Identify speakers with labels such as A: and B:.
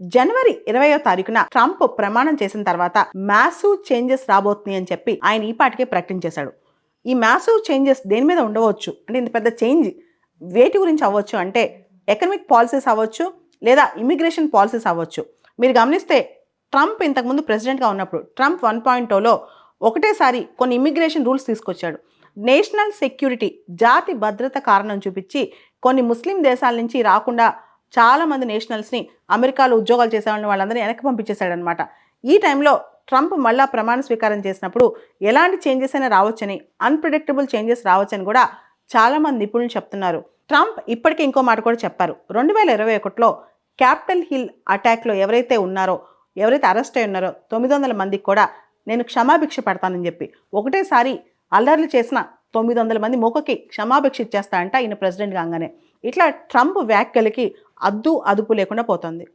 A: జనవరి 20వ తారీఖున ట్రంప్ ప్రమాణం చేసిన తర్వాత మ్యాసివ్ చేంజెస్ రాబోతున్నాయి అని చెప్పి ఆయన ఈ పాటికే ప్రకటించేశాడు. ఈ మ్యాసివ్ చేంజెస్ దేని మీద ఉండవచ్చు అంటే, ఇంత పెద్ద చేంజ్ వేటి గురించి అవ్వచ్చు అంటే, ఎకనామిక్ పాలసీస్ అవ్వచ్చు, లేదా ఇమిగ్రేషన్ పాలసీస్ అవ్వచ్చు. మీరు గమనిస్తే ట్రంప్ ఇంతకుముందు ప్రెసిడెంట్గా ఉన్నప్పుడు ట్రంప్ 1.0లో ఒకటేసారి కొన్ని ఇమిగ్రేషన్ రూల్స్ తీసుకొచ్చాడు. నేషనల్ సెక్యూరిటీ, జాతి భద్రత కారణం చూపించి కొన్ని ముస్లిం దేశాల నుంచి రాకుండా చాలామంది నేషనల్స్ని, అమెరికాలో ఉద్యోగాలు చేసేవాళ్ళని వాళ్ళందరినీ వెనక్కి పంపించేశాడనమాట. ఈ టైంలో ట్రంప్ మళ్ళా ప్రమాణ స్వీకారం చేసినప్పుడు ఎలాంటి చేంజెస్ అయినా రావచ్చని, అన్ప్రిడిక్టబుల్ చేంజెస్ రావచ్చని కూడా చాలామంది నిపుణులు చెప్తున్నారు. ట్రంప్ ఇప్పటికే ఇంకో మాట కూడా చెప్పారు. 2021లో క్యాపిటల్ హిల్ అటాక్లో ఎవరైతే ఉన్నారో, ఎవరైతే అరెస్ట్ అయి ఉన్నారో 900 మందికి కూడా నేను క్షమాభిక్ష పెడతానని చెప్పి ఒకటేసారి అల్లర్లు చేసిన 900 మంది మూకకి క్షమాభిక్ష ఇచ్చేస్తా అంట ఈయన ప్రెసిడెంట్ కాగానే. ఇట్లా ట్రంప్ వ్యాఖ్యలకి అద్దు అదుపు లేకుండా పోతుంది.